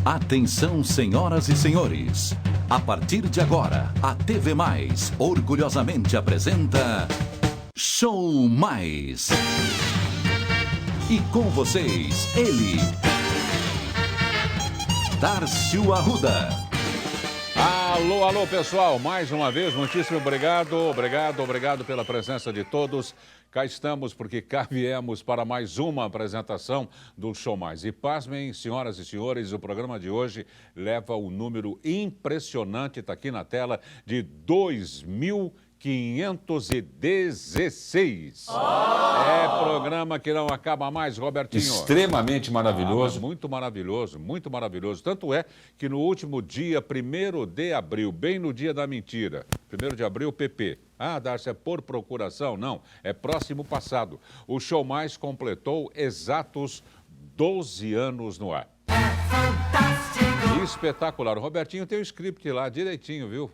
Atenção, senhoras e senhores. A partir de agora, a TV Mais orgulhosamente apresenta Show Mais. E com vocês, ele, Darcio Arruda. Alô, alô, pessoal, mais uma vez, muitíssimo obrigado pela presença de todos. Cá estamos porque cá viemos para mais uma apresentação do Show Mais. E pasmem, senhoras e senhores, o programa de hoje leva o número impressionante, está aqui na tela, de 2.516. É programa que não acaba mais, Robertinho. Extremamente maravilhoso. Muito maravilhoso. Tanto é que no último dia, 1º de abril, bem no dia da mentira, 1º de abril, PP. Ah, Darcy, é por procuração? Não, é próximo passado. O Show Mais completou exatos 12 anos no ar. Espetacular. O Robertinho tem o script lá direitinho, viu?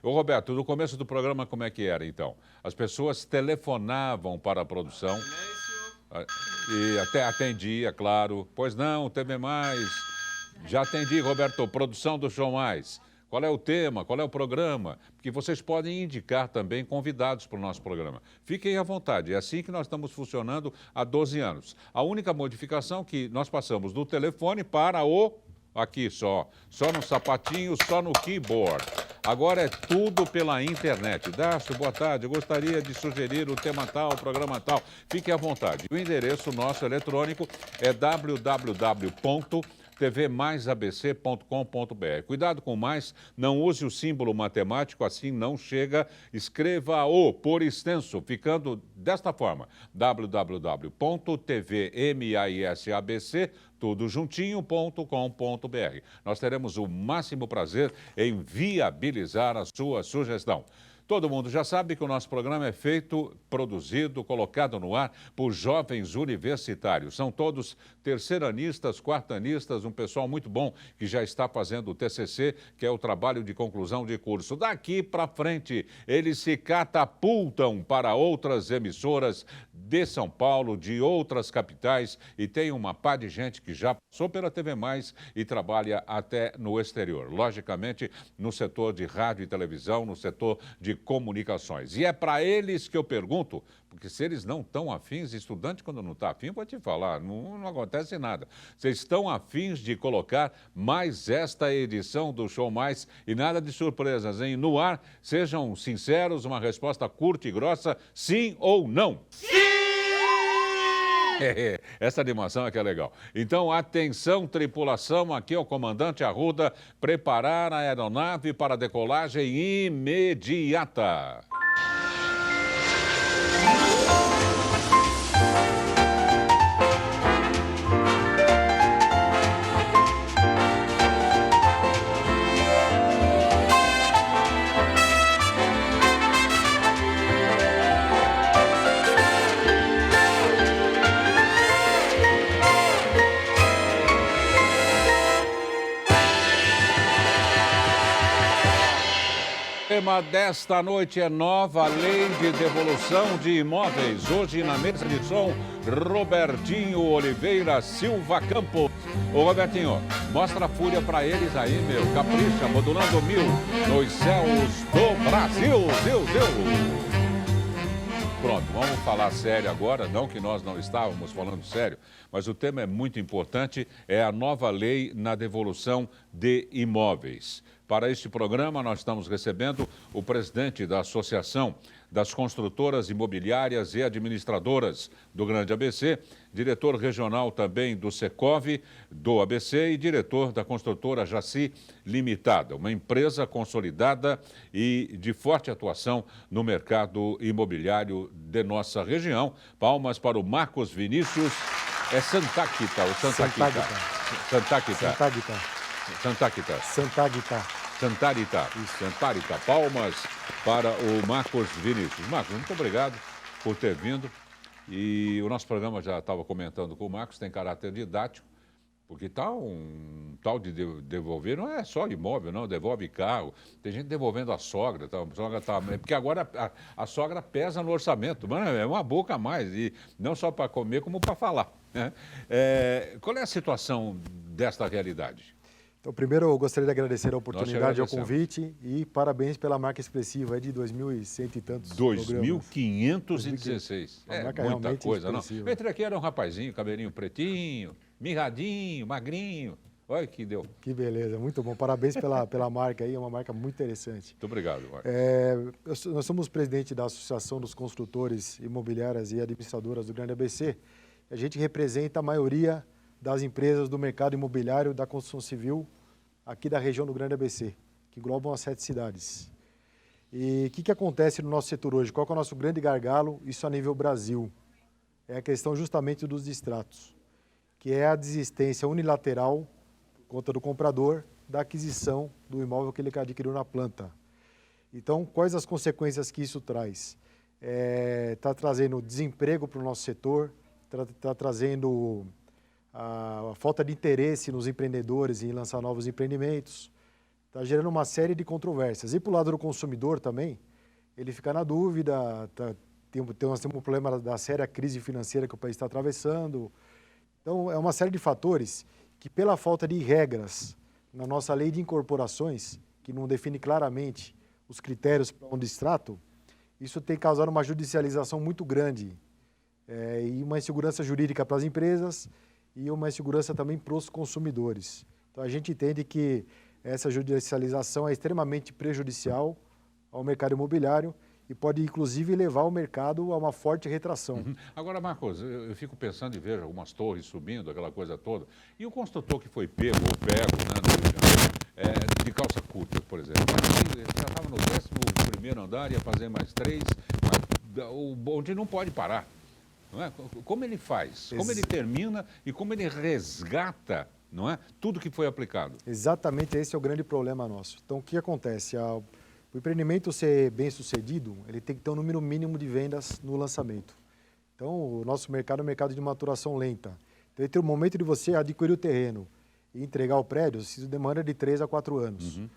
Ô, Roberto, no começo do programa, como é que era, então? As pessoas telefonavam para a produção. E até atendia, claro. Pois não, TV Mais. Já atendi, Roberto. Produção do Show Mais. Qual é o tema? Qual é o programa? Porque vocês podem indicar também convidados para o nosso programa. Fiquem à vontade. É assim que nós estamos funcionando há 12 anos. A única modificação que nós passamos do telefone para o... Aqui só no sapatinho, só no keyboard. Agora é tudo pela internet. Darcio, boa tarde. Eu gostaria de sugerir o tema tal, o programa tal. Fique à vontade. O endereço nosso eletrônico é www.tvmaisabc.com.br. Cuidado com mais, não use o símbolo matemático, assim não chega. Escreva-o por extenso, ficando desta forma: www.tvmaisabc.com.br. Tudo juntinho.com.br. Nós teremos o máximo prazer em viabilizar a sua sugestão. Todo mundo já sabe que o nosso programa é feito, produzido, colocado no ar por jovens universitários. São todos terceiranistas, quartanistas, um pessoal muito bom que já está fazendo o TCC, que é o trabalho de conclusão de curso. Daqui para frente, eles se catapultam para outras emissoras de São Paulo, de outras capitais, e tem uma pá de gente que já passou pela TV Mais e trabalha até no exterior. Logicamente, no setor de rádio e televisão, no setor de comunicações. E é para eles que eu pergunto, porque se eles não estão afins, estudante quando não está afim, vou te falar, não acontece nada. Vocês estão afins de colocar mais esta edição do Show Mais e nada de surpresas, hein? No ar, sejam sinceros, uma resposta curta e grossa, sim ou não? Sim! Essa animação é que é legal. Então, atenção, tripulação, aqui é o comandante Arruda, preparar a aeronave para decolagem imediata. O tema desta noite é nova lei de devolução de imóveis. Hoje na mesa de som, Robertinho Oliveira Silva Campos. Ô Robertinho, mostra a fúria pra eles aí, meu. Capricha, modulando 1000 nos céus do Brasil. Pronto, vamos falar sério agora, não que nós não estávamos falando sério, mas o tema é muito importante, é a nova lei na devolução de imóveis. Para este programa, nós estamos recebendo o presidente da Associação das Construtoras Imobiliárias e Administradoras do Grande ABC, diretor regional também do Secov, do ABC e diretor da construtora Jaci Limitada, uma empresa consolidada e de forte atuação no mercado imobiliário de nossa região. Palmas para o Marcos Vinícius. É Santa Quita, ou Santa Quita? Santa Quita. Santarita. Palmas para o Marcos Vinícius. Marcos, muito obrigado por ter vindo. E o nosso programa, já estava comentando com o Marcos, tem caráter didático, porque tá um tal de devolver, não é só imóvel, não, devolve carro. Tem gente devolvendo a sogra, porque agora a sogra pesa no orçamento, mano, é uma boca a mais, e não só para comer, como para falar. Qual é a situação desta realidade? Então, primeiro, eu gostaria de agradecer a oportunidade, ao convite e parabéns pela marca expressiva de 2.100 e tantos 2.516. É muita coisa, não? expressiva. Entre aqui era um rapazinho, cabelinho pretinho, mirradinho, magrinho. Olha que deu. Que beleza, muito bom. Parabéns pela marca aí, é uma marca muito interessante. Muito obrigado, Marcos. Nós somos presidente da Associação dos Construtores Imobiliárias e Administradoras do Grande ABC. A gente representa a maioria das empresas do mercado imobiliário da construção civil aqui da região do Grande ABC, que englobam as 7 cidades. E o que acontece no nosso setor hoje? Qual é o nosso grande gargalo? Isso a nível Brasil. É a questão justamente dos distratos, que é a desistência unilateral, por conta do comprador, da aquisição do imóvel que ele adquiriu na planta. Então, quais as consequências que isso traz? Está trazendo desemprego para o nosso setor, está trazendo a falta de interesse nos empreendedores em lançar novos empreendimentos, está gerando uma série de controvérsias. E para o lado do consumidor também, ele fica na dúvida, nós temos um problema da séria crise financeira que o país está atravessando. Então, é uma série de fatores que, pela falta de regras na nossa lei de incorporações, que não define claramente os critérios para um distrato, isso tem causado uma judicialização muito grande e uma insegurança jurídica para as empresas e uma insegurança também para os consumidores. Então, a gente entende que essa judicialização é extremamente prejudicial ao mercado imobiliário e pode, inclusive, levar o mercado a uma forte retração. Uhum. Agora, Marcos, eu fico pensando e vejo algumas torres subindo, aquela coisa toda, e o construtor que foi pego ou pego, né, no Rio de Janeiro, de calça curta, por exemplo, ele já estava no 11º andar, ia fazer mais 3, o bonde não pode parar. Não é? Como ele faz? Como ele termina e como ele resgata, não é? Tudo que foi aplicado. Exatamente, esse é o grande problema nosso. Então, o que acontece? O empreendimento ser bem sucedido, ele tem que ter um número mínimo de vendas no lançamento. Então, o nosso mercado é um mercado de maturação lenta. Então, entre o momento de você adquirir o terreno e entregar o prédio, isso demanda de 3 a 4 anos. Uhum.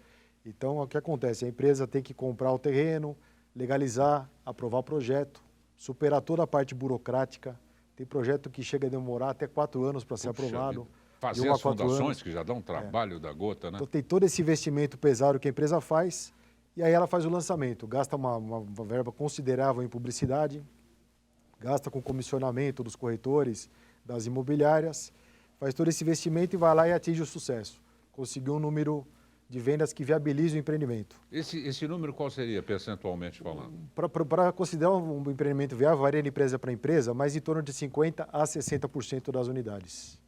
Então, o que acontece? A empresa tem que comprar o terreno, legalizar, aprovar o projeto, superar toda a parte burocrática. Tem projeto que chega a demorar até 4 anos para ser aprovado. Fazer as fundações, que já dá um trabalho da gota, né? Então, tem todo esse investimento pesado que a empresa faz, e aí ela faz o lançamento. Gasta uma verba considerável em publicidade, gasta com comissionamento dos corretores, das imobiliárias, faz todo esse investimento e vai lá e atinge o sucesso. Conseguiu um número de vendas que viabilize o empreendimento. Esse número qual seria, percentualmente falando? Para considerar um empreendimento viável, varia de empresa para empresa, mas em torno de 50% a 60% das unidades.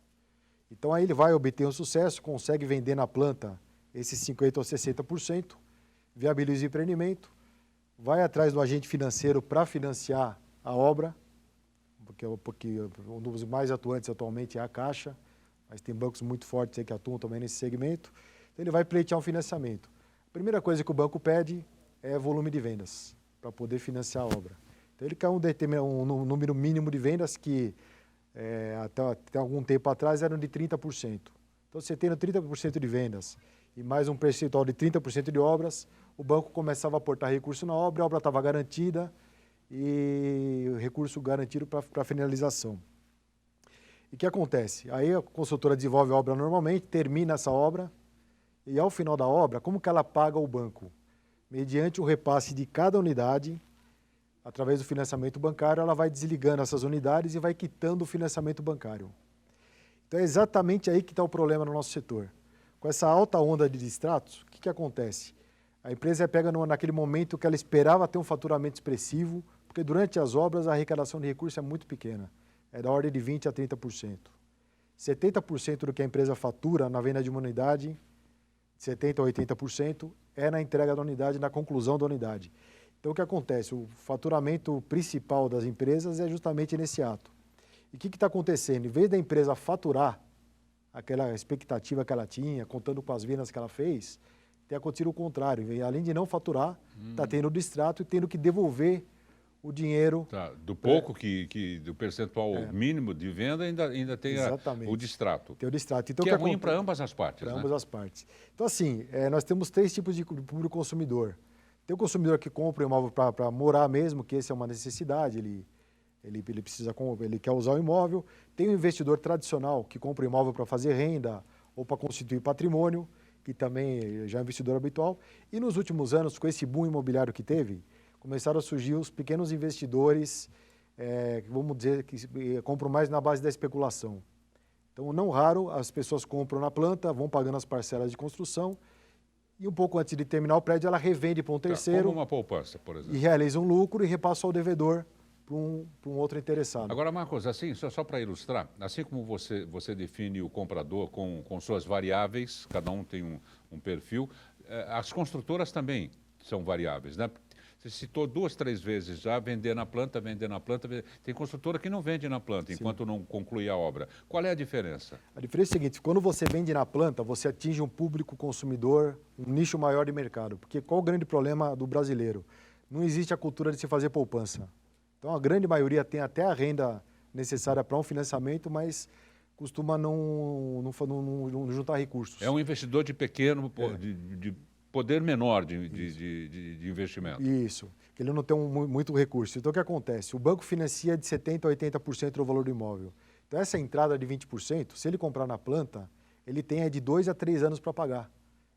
Então, aí ele vai obter um sucesso, consegue vender na planta esses 50% ou 60%, viabiliza o empreendimento, vai atrás do agente financeiro para financiar a obra, porque um dos mais atuantes atualmente é a Caixa, mas tem bancos muito fortes aí que atuam também nesse segmento. Então, ele vai pleitear um financiamento. A primeira coisa que o banco pede é volume de vendas, para poder financiar a obra. Então, ele quer um número mínimo de vendas que, até algum tempo atrás, eram de 30%. Então, você tendo 30% de vendas e mais um percentual de 30% de obras, o banco começava a aportar recurso na obra, a obra estava garantida e o recurso garantido para finalização. E o que acontece? Aí a consultora desenvolve a obra normalmente, termina essa obra, e ao final da obra, como que ela paga o banco? Mediante o repasse de cada unidade, através do financiamento bancário, ela vai desligando essas unidades e vai quitando o financiamento bancário. Então é exatamente aí que está o problema no nosso setor. Com essa alta onda de distratos, o que acontece? A empresa pega naquele momento que ela esperava ter um faturamento expressivo, porque durante as obras a arrecadação de recursos é muito pequena, é da ordem de 20% a 30%. 70% do que a empresa fatura na venda de uma unidade, 70% a 80%, é na entrega da unidade, na conclusão da unidade. Então, o que acontece? O faturamento principal das empresas é justamente nesse ato. E o que está acontecendo? Em vez da empresa faturar aquela expectativa que ela tinha, contando com as vendas que ela fez, tem acontecido o contrário. E, além de não faturar, está tendo o distrato e tendo que devolver o dinheiro. Tá. Do pouco do percentual mínimo de venda ainda tem o distrato. Tem o distrato. Então, que é ruim para ambas as partes. Para ambas as partes. Então, assim, nós temos 3 tipos de público consumidor. Tem o consumidor que compra o imóvel para morar mesmo, que esse é uma necessidade, ele Ele quer usar o imóvel. Tem o investidor tradicional que compra o imóvel para fazer renda ou para constituir patrimônio, que também já é um investidor habitual. E nos últimos anos, com esse boom imobiliário que teve, começaram a surgir os pequenos investidores, vamos dizer, que compram mais na base da especulação. Então, não raro, as pessoas compram na planta, vão pagando as parcelas de construção e um pouco antes de terminar o prédio, ela revende para um terceiro. Como uma poupança, por exemplo. E realiza um lucro e repassa ao devedor para um outro interessado. Agora, Marcos, assim, só para ilustrar, assim como você define o comprador com suas variáveis, cada um tem um perfil, as construtoras também são variáveis, né? Você citou 2, 3 vezes já, vender na planta. Tem construtora que não vende na planta, enquanto não conclui a obra. Qual é a diferença? A diferença é a seguinte, quando você vende na planta, você atinge um público consumidor, um nicho maior de mercado. Porque qual o grande problema do brasileiro? Não existe a cultura de se fazer poupança. Então, a grande maioria tem até a renda necessária para um financiamento, mas costuma não juntar recursos. É um investidor de pequeno, de poder menor de investimento. Isso, que ele não tem muito recurso. Então, o que acontece? O banco financia de 70% a 80% do valor do imóvel. Então, essa entrada de 20%, se ele comprar na planta, ele tem de 2 a 3 anos para pagar.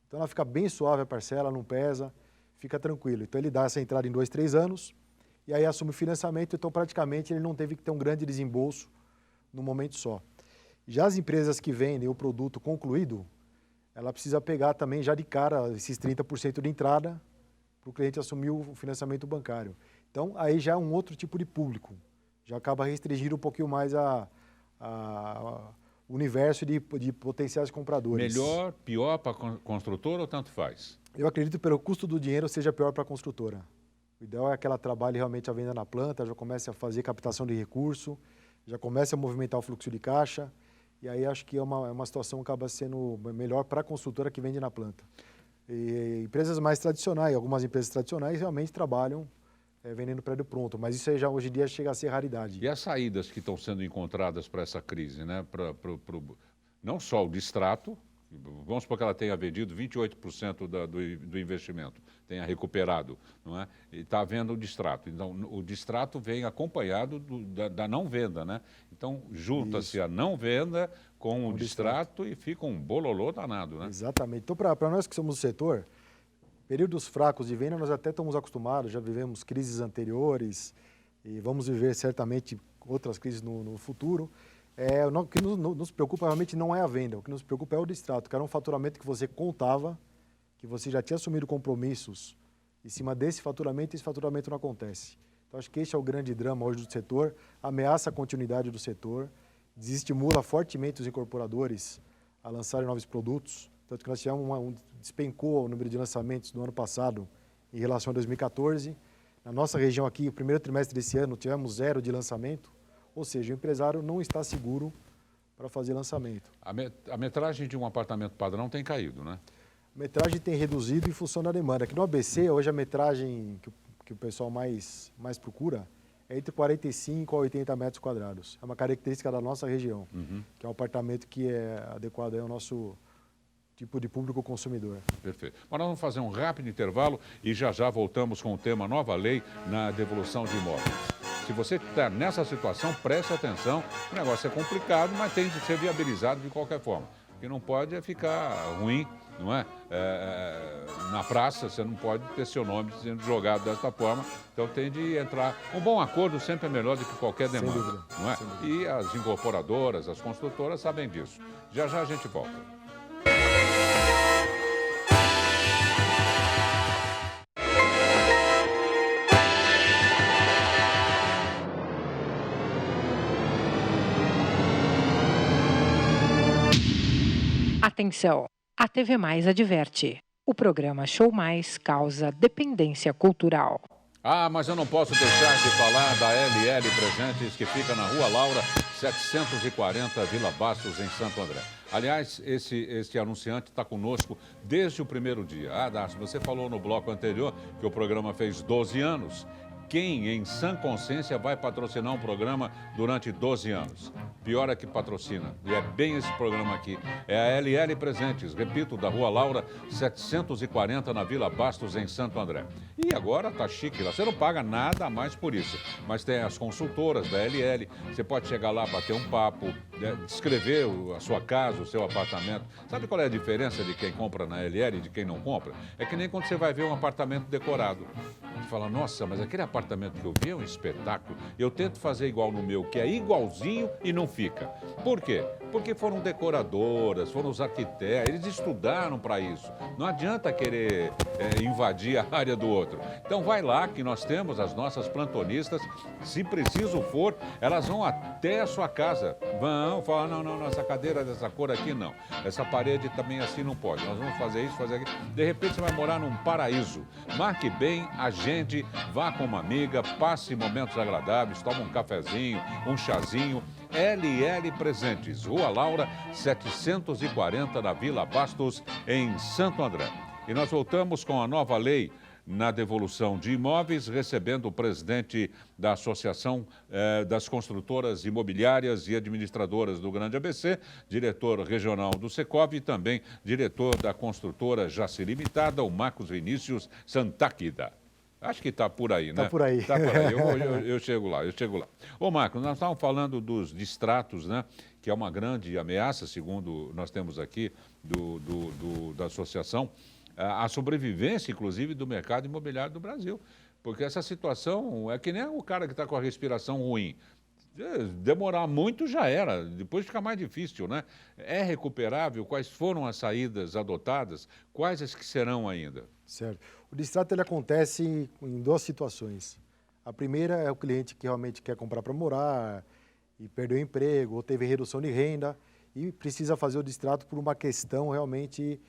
Então, ela fica bem suave a parcela, não pesa, fica tranquilo. Então, ele dá essa entrada em 2, 3 anos e aí assume o financiamento. Então, praticamente, ele não teve que ter um grande desembolso no momento só. Já as empresas que vendem o produto concluído, ela precisa pegar também já de cara esses 30% de entrada para o cliente assumir o financiamento bancário. Então, aí já é um outro tipo de público. Já acaba restringindo um pouquinho mais o universo de potenciais compradores. Melhor, pior para a construtora ou tanto faz? Eu acredito que pelo custo do dinheiro seja pior para a construtora. O ideal é que ela trabalhe realmente a venda na planta, já comece a fazer captação de recurso, já comece a movimentar o fluxo de caixa. E aí acho que é uma situação que acaba sendo melhor para a construtora que vende na planta. E empresas mais tradicionais, algumas empresas tradicionais realmente trabalham vendendo prédio pronto, mas isso aí já hoje em dia chega a ser raridade. E as saídas que estão sendo encontradas para essa crise, né? Não só o distrato, vamos supor que ela tenha vendido 28% do investimento, tenha recuperado, não é? E está havendo o distrato. Então, o distrato vem acompanhado da não venda, né? Então, junta-se a não venda com o distrato e fica um bololô danado, né? Exatamente. Então, para nós que somos do setor, períodos fracos de venda nós até estamos acostumados, já vivemos crises anteriores e vamos viver certamente outras crises no futuro. O que nos preocupa realmente não é a venda, o que nos preocupa é o distrato, que era um faturamento que você contava, que você já tinha assumido compromissos em cima desse faturamento e esse faturamento não acontece. Então, acho que esse é o grande drama hoje do setor, ameaça a continuidade do setor, desestimula fortemente os incorporadores a lançarem novos produtos, tanto que nós tivemos despencou o número de lançamentos do ano passado em relação a 2014. Na nossa região aqui, o primeiro trimestre desse ano, tivemos 0 de lançamento, ou seja, o empresário não está seguro para fazer lançamento. A metragem de um apartamento padrão tem caído, né? A metragem tem reduzido em função da demanda. Aqui no ABC, hoje a metragem que o pessoal mais procura é entre 45 a 80 metros quadrados. É uma característica da nossa região, que é um apartamento que é adequado ao nosso tipo de público consumidor. Perfeito. Mas nós vamos fazer um rápido intervalo e já voltamos com o tema Nova Lei na devolução de imóveis. Se você está nessa situação, preste atenção. O negócio é complicado, mas tem de ser viabilizado de qualquer forma. O que não pode é ficar ruim, não é? Na praça, você não pode ter seu nome sendo jogado desta forma. Então tem de entrar. Um bom acordo sempre é melhor do que qualquer demanda, não é? E as incorporadoras, as construtoras sabem disso. Já a gente volta. Atenção, a TV Mais adverte. O programa Show Mais causa dependência cultural. Mas eu não posso deixar de falar da LL Presentes, que fica na Rua Laura, 740, Vila Bastos, em Santo André. Aliás, esse anunciante está conosco desde o primeiro dia. Darcy, você falou no bloco anterior que o programa fez 12 anos. Quem, em sã consciência, vai patrocinar um programa durante 12 anos? Pior é que patrocina. E é bem esse programa aqui. É a LL Presentes, repito, da Rua Laura, 740, na Vila Bastos, em Santo André. E agora tá chique lá. Você não paga nada a mais por isso. Mas tem as consultoras da LL. Você pode chegar lá, bater um papo, descrever a sua casa, o seu apartamento. Sabe qual é a diferença de quem compra na LL e de quem não compra? É que nem quando você vai ver um apartamento decorado. Você fala, nossa, mas aquele apartamento que eu vi é um espetáculo. Eu tento fazer igual no meu, que é igualzinho e não fica. Por quê? Porque foram decoradoras, foram os arquitetos, eles estudaram para isso. Não adianta querer invadir a área do outro. Então vai lá que nós temos as nossas plantonistas, se preciso for, elas vão até a sua casa. Vão falar, não, essa cadeira dessa cor aqui não. Essa parede também assim não pode. Nós vamos fazer isso, fazer aquilo. De repente você vai morar num paraíso. Marque bem, agende, vá com uma amiga, passe momentos agradáveis, toma um cafezinho, um chazinho. LL Presentes, Rua Laura, 740, na Vila Bastos, em Santo André. E nós voltamos com a nova lei na devolução de imóveis, recebendo o presidente da Associação das Construtoras Imobiliárias e Administradoras do Grande ABC, diretor regional do Secov e também diretor da construtora Jaci Limitada, o Marcos Vinícius Santáquida. Acho que está por aí, né? Está por aí. Está por aí. Eu chego lá. Ô, Marcos, nós estávamos falando dos distratos, né? Que é uma grande ameaça, segundo nós temos aqui da associação, a sobrevivência, inclusive, do mercado imobiliário do Brasil. Porque essa situação é que nem o cara que está com a respiração ruim. Demorar muito já era, depois fica mais difícil, né? É recuperável? Quais foram as saídas adotadas? Quais as que serão ainda? Certo. O distrato ele acontece em duas situações. A primeira é o cliente que realmente quer comprar para morar e perdeu o emprego ou teve redução de renda e precisa fazer o distrato por uma questão realmente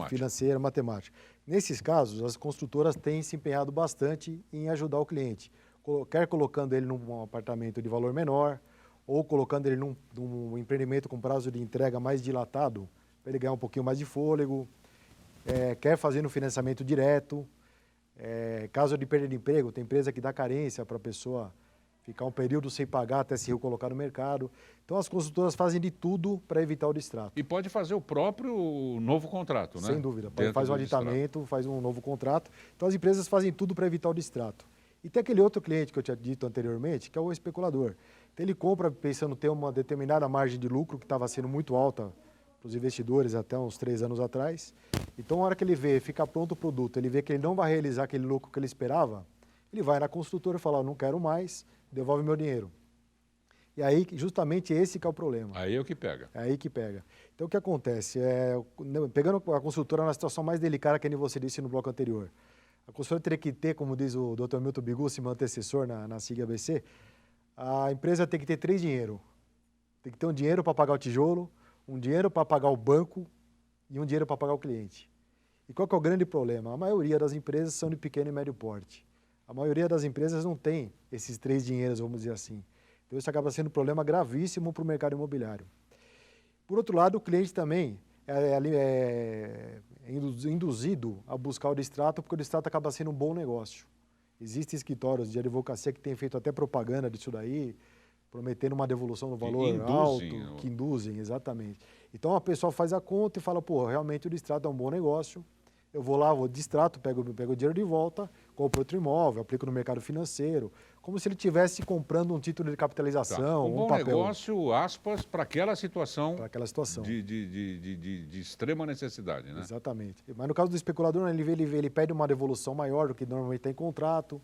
financeira, matemática. Nesses casos, as construtoras têm se empenhado bastante em ajudar o cliente, quer colocando ele num apartamento de valor menor ou colocando ele num empreendimento com prazo de entrega mais dilatado, para ele ganhar um pouquinho mais de fôlego, quer fazer no financiamento direto, caso de perda de emprego, tem empresa que dá carência para a pessoa ficar um período sem pagar até se recolocar no mercado. Então, as consultoras fazem de tudo para evitar o distrato. E pode fazer o próprio novo contrato, né? Sem dúvida. Faz um aditamento, faz um novo contrato. Então, as empresas fazem tudo para evitar o distrato. E tem aquele outro cliente que eu tinha dito anteriormente, que é o especulador. Então, ele compra pensando ter uma determinada margem de lucro que estava sendo muito alta para os investidores até uns 3 anos atrás. Então, na hora que ele vê, fica pronto o produto, ele vê que ele não vai realizar aquele lucro que ele esperava, ele vai na construtora e fala, não quero mais, devolve meu dinheiro. E aí, justamente esse que é o problema. Aí é o que pega. É aí que pega. Então, o que acontece? Pegando a construtora na situação mais delicada que você disse no bloco anterior. A construtora teria que ter, como diz o Dr. Milton Bigucci, meu antecessor na SIG ABC, a empresa tem que ter 3 dinheiros. Tem que ter um dinheiro para pagar o tijolo, um dinheiro para pagar o banco e um dinheiro para pagar o cliente. E qual que é o grande problema? A maioria das empresas são de pequeno e médio porte. A maioria das empresas não tem esses 3 dinheiros, vamos dizer assim. Então, isso acaba sendo um problema gravíssimo para o mercado imobiliário. Por outro lado, o cliente também é induzido a buscar o distrato, porque o distrato acaba sendo um bom negócio. Existem escritórios de advocacia que têm feito até propaganda disso daí, prometendo uma devolução do valor alto, que induzem, exatamente. Então, a pessoa faz a conta e fala, pô, realmente o distrato é um bom negócio, eu vou lá, vou distrato, pego o dinheiro de volta, compro outro imóvel, aplico no mercado financeiro, como se ele estivesse comprando um título de capitalização, um bom papel. negócio, aspas, para aquela situação. Para aquela situação. De extrema necessidade, né? Exatamente. Mas no caso do especulador, ele pede uma devolução maior do que normalmente tem em contrato.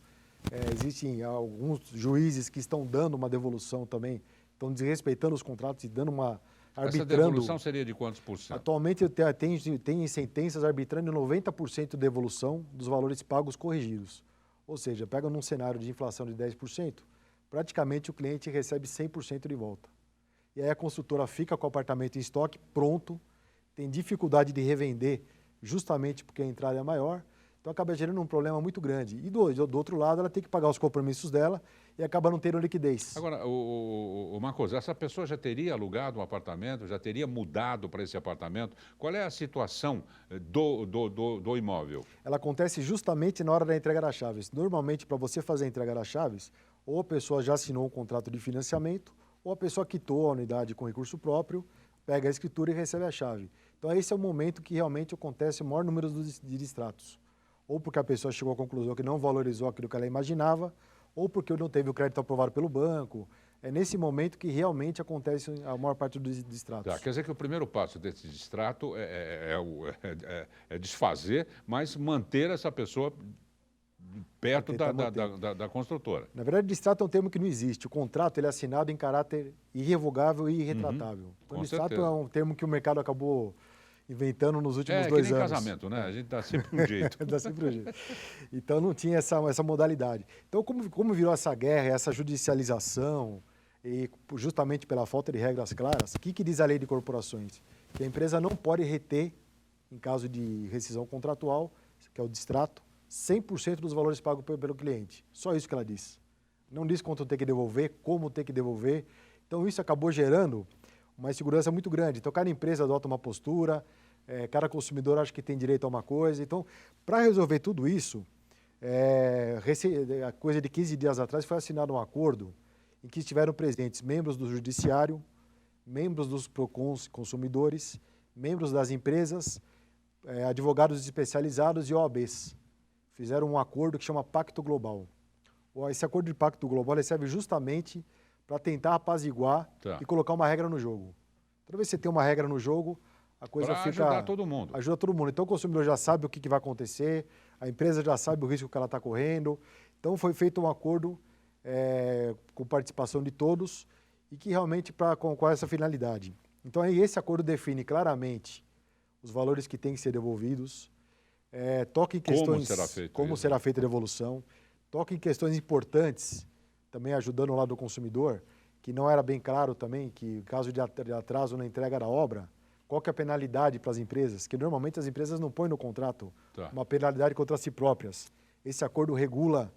Existem alguns juízes que estão dando uma devolução também, estão desrespeitando os contratos e dando uma... arbitrando. Essa devolução seria de quantos por cento? Atualmente tem sentenças arbitrando 90% de devolução dos valores pagos corrigidos. Ou seja, pega num cenário de inflação de 10%, praticamente o cliente recebe 100% de volta. E aí a construtora fica com o apartamento em estoque pronto, tem dificuldade de revender justamente porque a entrada é maior, então acaba gerando um problema muito grande. E do outro lado, ela tem que pagar os compromissos dela e acaba não tendo liquidez. Agora, o Marcos, essa pessoa já teria alugado um apartamento, já teria mudado para esse apartamento? Qual é a situação do imóvel? Ela acontece justamente na hora da entrega das chaves. Normalmente, para você fazer a entrega das chaves, ou a pessoa já assinou um contrato de financiamento, ou a pessoa quitou a unidade com recurso próprio, pega a escritura e recebe a chave. Então, esse é o momento que realmente acontece o maior número de distratos. Ou porque a pessoa chegou à conclusão que não valorizou aquilo que ela imaginava, ou porque não teve o crédito aprovado pelo banco. É nesse momento que realmente acontece a maior parte dos distratos. Tá, quer dizer que o primeiro passo desse distrato é desfazer, mas manter essa pessoa perto da construtora. Na verdade, distrato é um termo que não existe. O contrato ele é assinado em caráter irrevogável e irretratável. Então, distrato é um termo que o mercado acabou inventando nos últimos 2 anos. É que nem casamento, né? A gente dá sempre um jeito. Dá sempre um jeito. Então, não tinha essa modalidade. Então, como virou essa guerra, essa judicialização, e justamente pela falta de regras claras, o que diz a lei de corporações? Que a empresa não pode reter, em caso de rescisão contratual, que é o distrato, 100% dos valores pagos pelo cliente. Só isso que ela diz. Não diz quanto tem que devolver, como tem que devolver. Então, isso acabou gerando uma insegurança muito grande. Então, cada empresa adota uma postura, cada consumidor acha que tem direito a uma coisa. Então, para resolver tudo isso, a coisa de 15 dias atrás foi assinado um acordo em que estiveram presentes membros do Judiciário, membros dos PROCONs consumidores, membros das empresas, advogados especializados e OABs. Fizeram um acordo que chama Pacto Global. Esse acordo de Pacto Global serve justamente para tentar apaziguar e colocar uma regra no jogo. Toda vez que você tem uma regra no jogo, a coisa fica... ajudar todo mundo. Ajuda todo mundo. Então, o consumidor já sabe o que vai acontecer, a empresa já sabe o risco que ela está correndo. Então, foi feito um acordo com participação de todos e que realmente com essa finalidade. Então, aí, esse acordo define claramente os valores que têm que ser devolvidos, toca em questões... Como será feita a devolução, toca em questões importantes, também ajudando o lado do consumidor, que não era bem claro também, que em caso de atraso na entrega da obra, qual que é a penalidade para as empresas? Que normalmente as empresas não põem no contrato uma penalidade contra si próprias. Esse acordo regula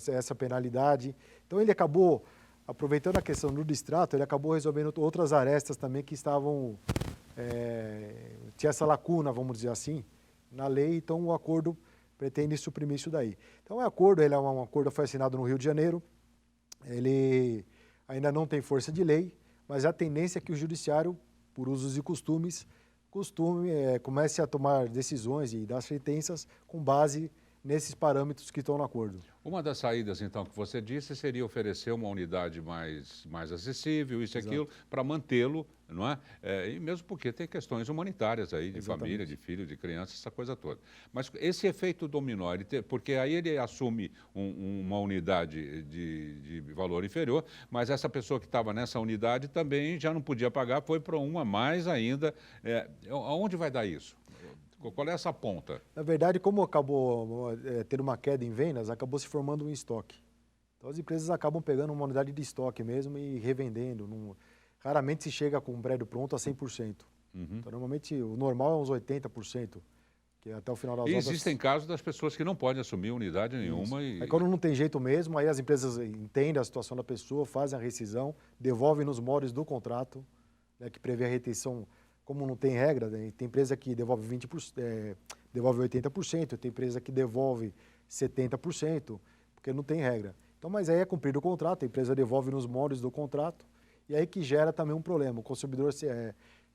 essa penalidade. Então, ele acabou, aproveitando a questão do distrato, ele acabou resolvendo outras arestas também que estavam... tinha essa lacuna, vamos dizer assim, na lei. Então, o acordo pretende suprimir isso daí. Então, o acordo, um acordo foi assinado no Rio de Janeiro. Ele ainda não tem força de lei, mas a tendência é que o Judiciário, por usos e costumes, comece a tomar decisões e dar sentenças com base nesses parâmetros que estão no acordo. Uma das saídas, então, que você disse seria oferecer uma unidade mais acessível, isso e aquilo, para mantê-lo, não é? E mesmo porque tem questões humanitárias aí, de família, de filho, de criança, essa coisa toda. Mas esse efeito dominó, porque aí ele assume uma unidade de valor inferior, mas essa pessoa que estava nessa unidade também já não podia pagar, foi para uma mais ainda. Aonde vai dar isso? Qual é essa ponta? Na verdade, como acabou tendo uma queda em vendas, acabou se formando um estoque. Então, as empresas acabam pegando uma unidade de estoque mesmo e revendendo. Raramente se chega com um prédio pronto a 100%. Então, normalmente, o normal é uns 80%, que até o final das obras... Existem casos das pessoas que não podem assumir unidade nenhuma. Aí, quando não tem jeito mesmo, aí as empresas entendem a situação da pessoa, fazem a rescisão, devolvem nos moldes do contrato, que prevê a retenção. Como não tem regra, tem empresa que devolve 80%, tem empresa que devolve 70%, porque não tem regra. Então, mas aí é cumprido o contrato, a empresa devolve nos moldes do contrato, e aí que gera também um problema. O consumidor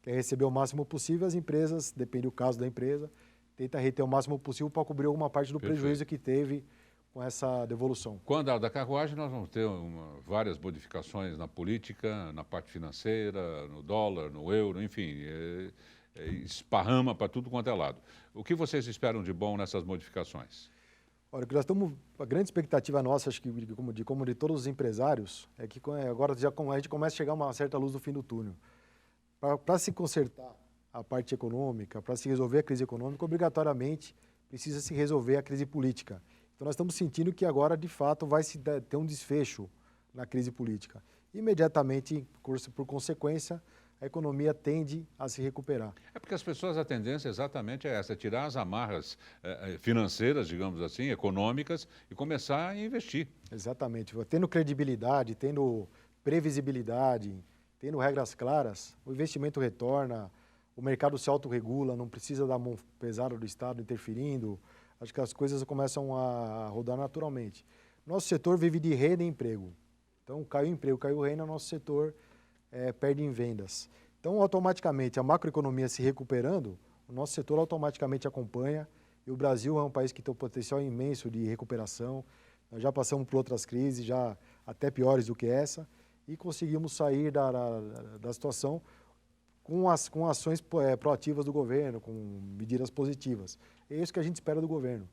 quer receber o máximo possível, as empresas, depende do caso da empresa, tenta reter o máximo possível para cobrir alguma parte do prejuízo que teve com essa devolução. Com o andar da carruagem, nós vamos ter várias modificações na política, na parte financeira, no dólar, no euro, enfim, esparrama para tudo quanto é lado. O que vocês esperam de bom nessas modificações? Olha, que nós estamos, a grande expectativa nossa, acho que como de todos os empresários, é que agora a gente começa a chegar a uma certa luz no fim do túnel. Para se consertar a parte econômica, para se resolver a crise econômica, obrigatoriamente precisa se resolver a crise política. Então, nós estamos sentindo que agora, de fato, vai se ter um desfecho na crise política. Imediatamente, por consequência, a economia tende a se recuperar. É porque as pessoas, a tendência exatamente é essa, tirar as amarras financeiras, digamos assim, econômicas, e começar a investir. Exatamente. Tendo credibilidade, tendo previsibilidade, tendo regras claras, o investimento retorna, o mercado se autorregula, não precisa da mão pesada do Estado interferindo, acho que as coisas começam a rodar naturalmente. Nosso setor vive de renda e emprego. Então, caiu o emprego, caiu renda, nosso setor perde em vendas. Então, automaticamente, a macroeconomia se recuperando, o nosso setor automaticamente acompanha, e o Brasil é um país que tem um potencial imenso de recuperação. Nós já passamos por outras crises, já até piores do que essa, e conseguimos sair da situação com ações proativas do governo, com medidas positivas. É isso que a gente espera do governo.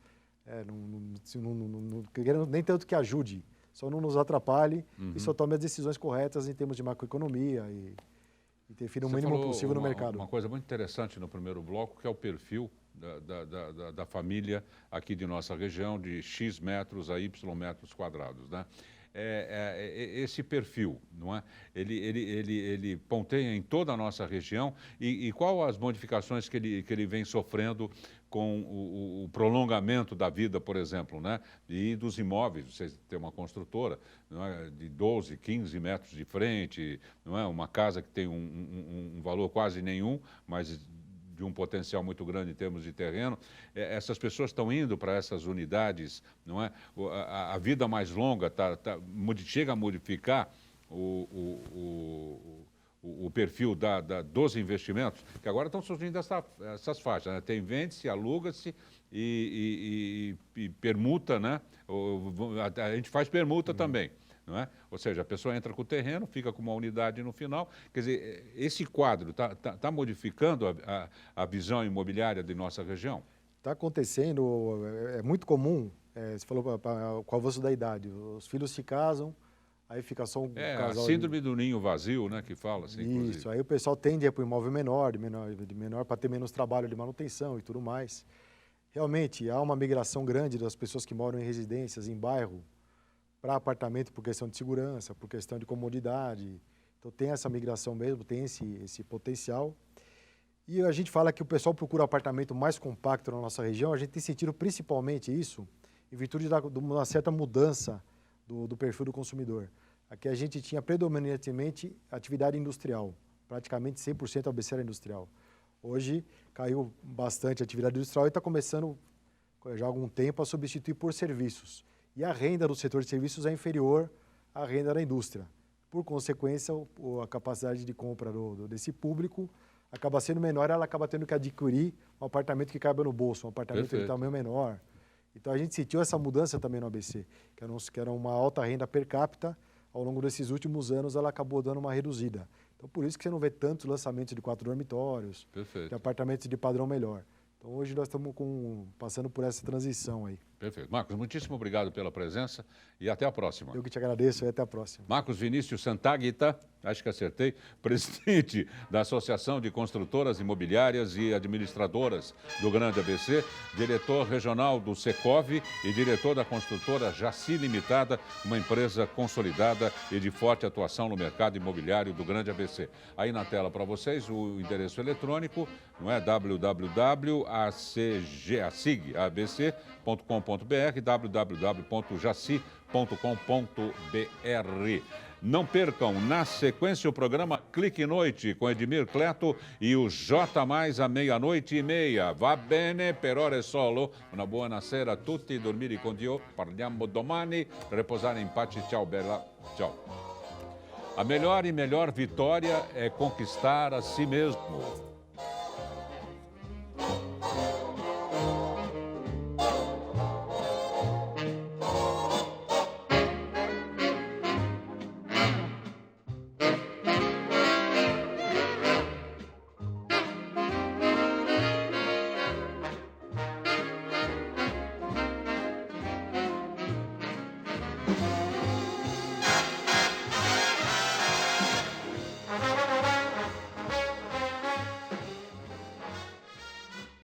Não querendo nem tanto que ajude, só não nos atrapalhe e só tome as decisões corretas em termos de macroeconomia e interfira o mínimo possível no mercado. Uma coisa muito interessante no primeiro bloco, que é o perfil da família aqui de nossa região, de X metros a Y metros quadrados, né? Esse perfil, não é? Ele ponteia em toda a nossa região e qual as modificações que ele vem sofrendo com o prolongamento da vida, por exemplo, né? E dos imóveis. Vocês têm uma construtora, não é? De 12, 15 metros de frente, não é? Uma casa que tem um valor quase nenhum, mas de um potencial muito grande em termos de terreno. Essas pessoas estão indo para essas unidades, não é? A vida mais longa chega a modificar o perfil dos investimentos, que agora estão surgindo essas faixas, né? Tem vende-se, aluga-se e permuta, né? A gente faz permuta também. Não é? Ou seja, a pessoa entra com o terreno, fica com uma unidade no final. Quer dizer, esse quadro está modificando a visão imobiliária de nossa região? Está acontecendo, é muito comum, você falou com o avanço da idade, os filhos se casam, aí fica só um casal. A síndrome do ninho vazio, né, que fala assim, Isso, inclusive. aí o pessoal tende a ir para o imóvel menor, para ter menos trabalho de manutenção e tudo mais. Realmente, há uma migração grande das pessoas que moram em residências, em bairro, para apartamento por questão de segurança, por questão de comodidade. Então tem essa migração mesmo, tem esse potencial. E a gente fala que o pessoal procura apartamento mais compacto na nossa região, a gente tem sentido principalmente isso em virtude de uma certa mudança do perfil do consumidor. Aqui a gente tinha predominantemente atividade industrial, praticamente 100% ABC era industrial. Hoje caiu bastante a atividade industrial e está começando já há algum tempo a substituir por serviços. E a renda do setor de serviços é inferior à renda da indústria. Por consequência, a capacidade de compra desse público acaba sendo menor, ela acaba tendo que adquirir um apartamento que caiba no bolso, um apartamento de tamanho menor. Então, a gente sentiu essa mudança também no ABC, que era uma alta renda per capita. Ao longo desses últimos anos, ela acabou dando uma reduzida. Então, por isso que você não vê tantos lançamentos de 4 dormitórios, de apartamentos de padrão melhor. Então, hoje nós estamos passando por essa transição aí. Perfeito. Marcos, muitíssimo obrigado pela presença e até a próxima. Eu que te agradeço e até a próxima. Marcos Vinícius Santaguita, acho que acertei, presidente da Associação de Construtoras Imobiliárias e Administradoras do Grande ABC, diretor regional do Secov e diretor da construtora Jaci Limitada, uma empresa consolidada e de forte atuação no mercado imobiliário do Grande ABC. Aí na tela para vocês o endereço eletrônico, não é? www.acgabc.com.br, www.jaci.com.br. Não percam, na sequência, o programa Clique Noite com Edmir Cleto e o J Mais à 00:30. Va bene, per ore solo. Una buona sera a tutti, dormire con Dio. Parliamo domani, reposare in pace. Ciao, bella. Ciao. A melhor e melhor vitória é conquistar a si mesmo.